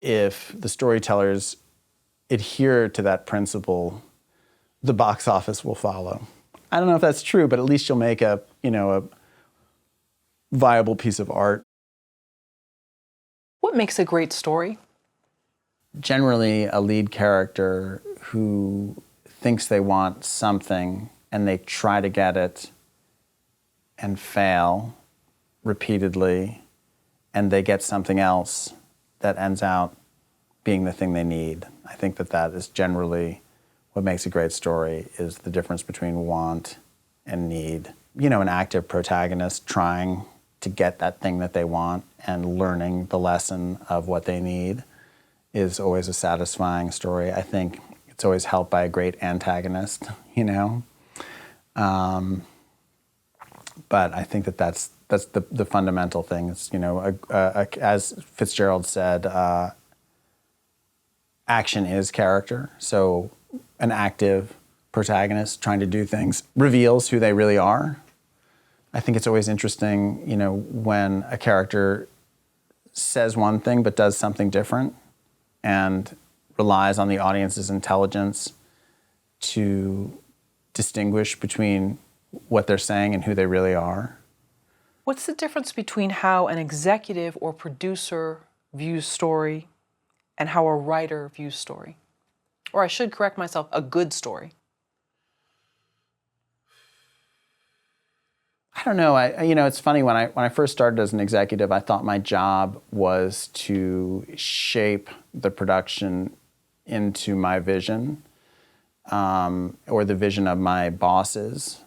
if the storytellers adhere to that principle, the box office will follow. I don't know if that's true, but at least you'll make a viable piece of art. What makes a great story? Generally, a lead character who thinks they want something and they try to get it and fail repeatedly, and they get something else that ends out being the thing they need. I think that is generally what makes a great story, is the difference between want and need. An active protagonist trying to get that thing that they want and learning the lesson of what they need is always a satisfying story. I think it's always helped by a great antagonist, But I think that's the fundamental thing. It's, as Fitzgerald said, action is character. So an active protagonist trying to do things reveals who they really are. I think it's always interesting, when a character says one thing but does something different and relies on the audience's intelligence to distinguish between what they're saying and who they really are. What's the difference between how an executive or producer views story and how a writer views story? Or I should correct myself, a good story. I don't know. It's funny, when I first started as an executive, I thought my job was to shape the production into my vision, or the vision of my bosses,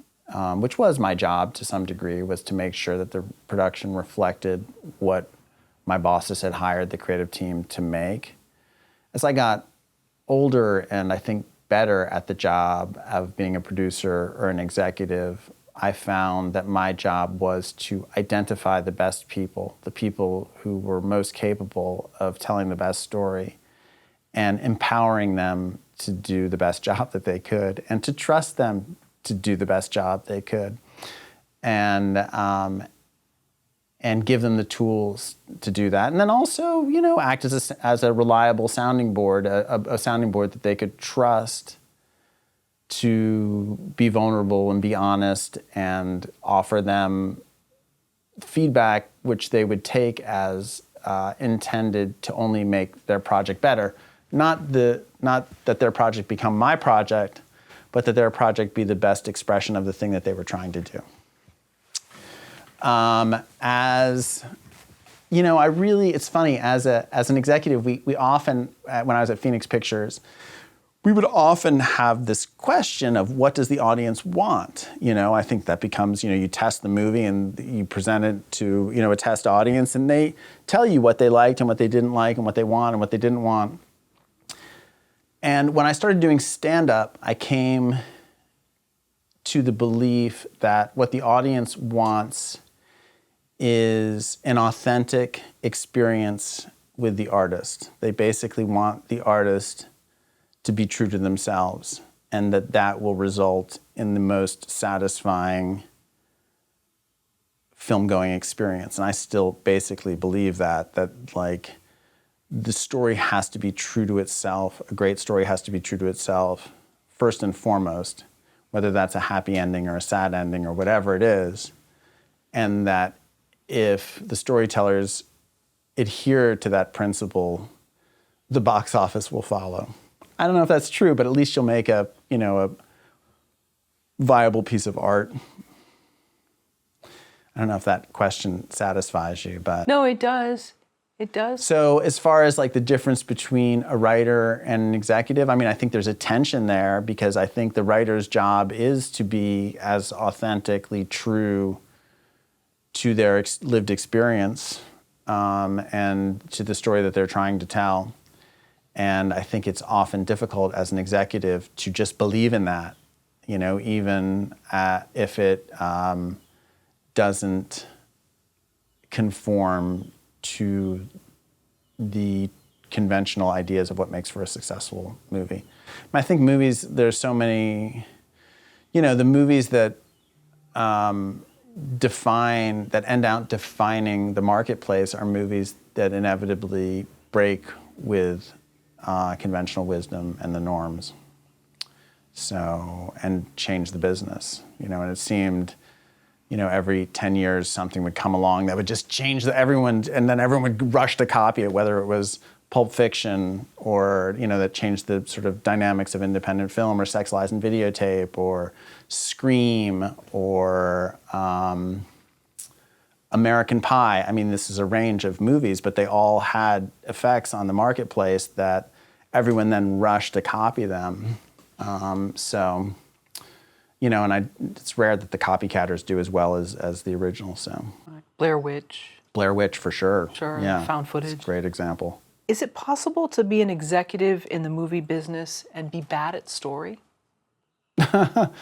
which was my job to some degree, was to make sure that the production reflected what my bosses had hired the creative team to make. As I got older and I think better at the job of being a producer or an executive, I found that my job was to identify the best people, the people who were most capable of telling the best story, and empowering them to do the best job that they could, and to trust them to do the best job they could, and give them the tools to do that. And then also, act as a reliable sounding board, a sounding board that they could trust to be vulnerable and be honest, and offer them feedback which they would take as intended to only make their project better. Not that their project become my project, but that their project be the best expression of the thing that they were trying to do. It's funny, as an executive, we often, when I was at Phoenix Pictures, we would often have this question of, what does the audience want? I think that becomes, you test the movie and you present it to, a test audience, and they tell you what they liked and what they didn't like and what they want and what they didn't want. And when I started doing stand-up, I came to the belief that what the audience wants is an authentic experience with the artist. They basically want the artist to be true to themselves, and that will result in the most satisfying film-going experience. And I still basically believe that the story has to be true to itself. A great story has to be true to itself, first and foremost, whether that's a happy ending or a sad ending or whatever it is. And that if the storytellers adhere to that principle, the box office will follow. I don't know if that's true, but at least you'll make a viable piece of art. I don't know if that question satisfies you, but... No, it does. It does. So as far as the difference between a writer and an executive, I think there's a tension there, because I think the writer's job is to be as authentically true to their lived experience and to the story that they're trying to tell. And I think it's often difficult as an executive to just believe in that, even if it doesn't conform to the conventional ideas of what makes for a successful movie. I think movies, there's so many, the movies that end out defining the marketplace are movies that inevitably break with conventional wisdom and the norms. So, and change the business, you know, and it seemed, you know, every 10 years something would come along that would just change everyone, and then everyone would rush to copy it, whether it was Pulp Fiction or, you know, that changed the sort of dynamics of independent film, or Sex, Lies, and Videotape, or Scream, or American Pie. I mean, this is a range of movies, but they all had effects on the marketplace that everyone then rushed to copy them. So, you know, and it's rare that the copycatters do as well as the original. So, Blair Witch. Blair Witch for sure. Sure. Yeah, Found footage. it's a great example. Is it possible to be an executive in the movie business and be bad at story? I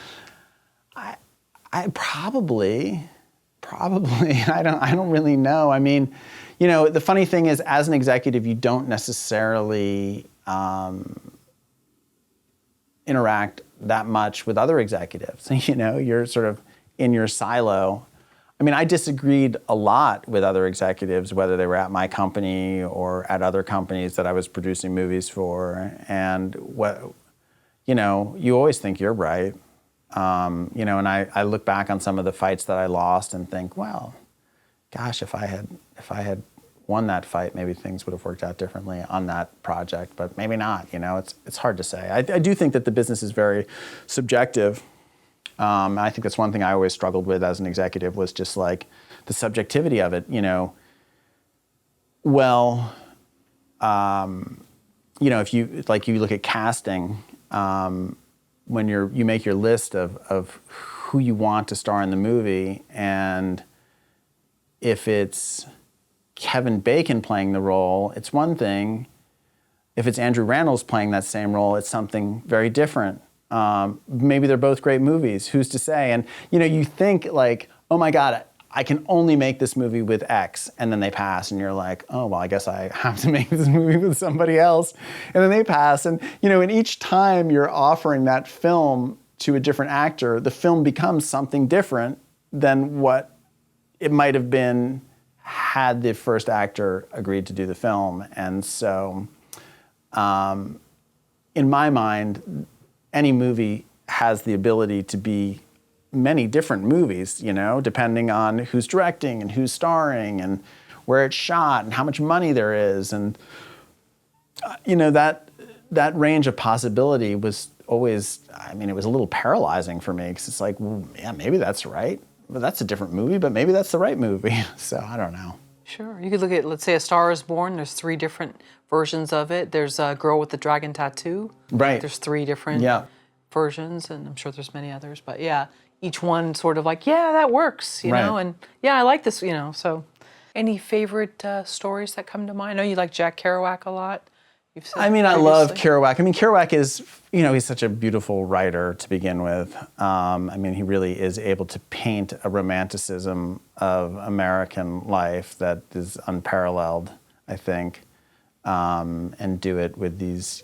probably. I don't really know. I mean, you know, the funny thing is, as an executive, you don't necessarily interact that much with other executives. You know, you're sort of in your silo. I mean, I disagreed a lot with other executives, whether they were at my company or at other companies that I was producing movies for. And you know, you always think you're right. You know, and I look back on some of the fights that I lost and think, well, gosh, if I had won that fight, maybe things would have worked out differently on that project, but maybe not. You know, it's hard to say. I do think that the business is very subjective. I think that's one thing I always struggled with as an executive, was just like the subjectivity of it. You know, well, you know, if you look at casting, when you make your list of who you want to star in the movie, and if it's Kevin Bacon playing the role, it's one thing. If it's Andrew Rannells playing that same role, it's something very different. Maybe they're both great movies, who's to say? And you know, you think like, oh my God, I can only make this movie with X, and then they pass, and you're like, oh, well, I guess I have to make this movie with somebody else. And then they pass, and you know, and each time you're offering that film to a different actor, the film becomes something different than what it might have been had the first actor agreed to do the film. And so, in my mind, any movie has the ability to be many different movies, you know, depending on who's directing and who's starring and where it's shot and how much money there is. And, you know, that range of possibility was always, I mean, it was a little paralyzing for me, because it's like, well, yeah, maybe that's right, but that's a different movie, but maybe that's the right movie. So I don't know. Sure. You could look at, let's say, A Star is Born. There's 3 different versions of it. There's a Girl with the Dragon Tattoo. Right. There's 3 different versions, and I'm sure there's many others. But yeah, each one sort of like, yeah, that works, you know, and yeah, I like this, you know. So, any favorite stories that come to mind? I know you like Jack Kerouac a lot. You've said I mean, I love Kerouac. I mean, Kerouac is, you know, he's such a beautiful writer to begin with. I mean, he really is able to paint a romanticism of American life that is unparalleled, I think, and do it with these,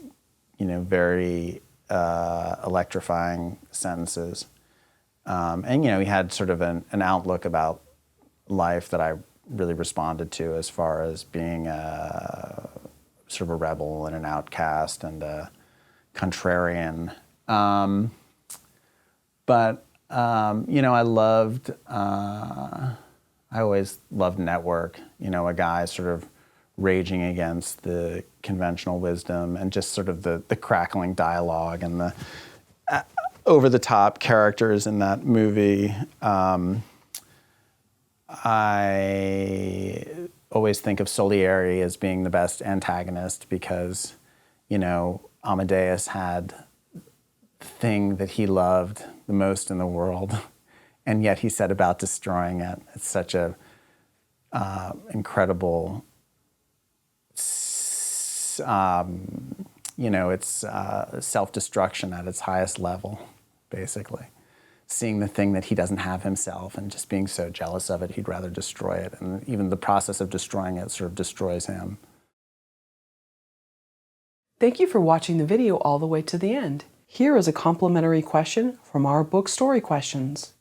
you know, very electrifying sentences. And, you know, he had sort of an outlook about life that I really responded to, as far as being sort of a rebel and an outcast and a contrarian. But, you know, I always loved Network, you know, a guy sort of raging against the conventional wisdom, and just sort of the crackling dialogue and the over-the-top characters in that movie. I always think of Salieri as being the best antagonist, because, you know, Amadeus had the thing that he loved the most in the world, and yet he set about destroying it. It's such a incredible, you know, it's self-destruction at its highest level, basically. Seeing the thing that he doesn't have himself and just being so jealous of it, he'd rather destroy it. And even the process of destroying it sort of destroys him. Thank you for watching the video all the way to the end. Here is a complimentary question from our book Story Questions.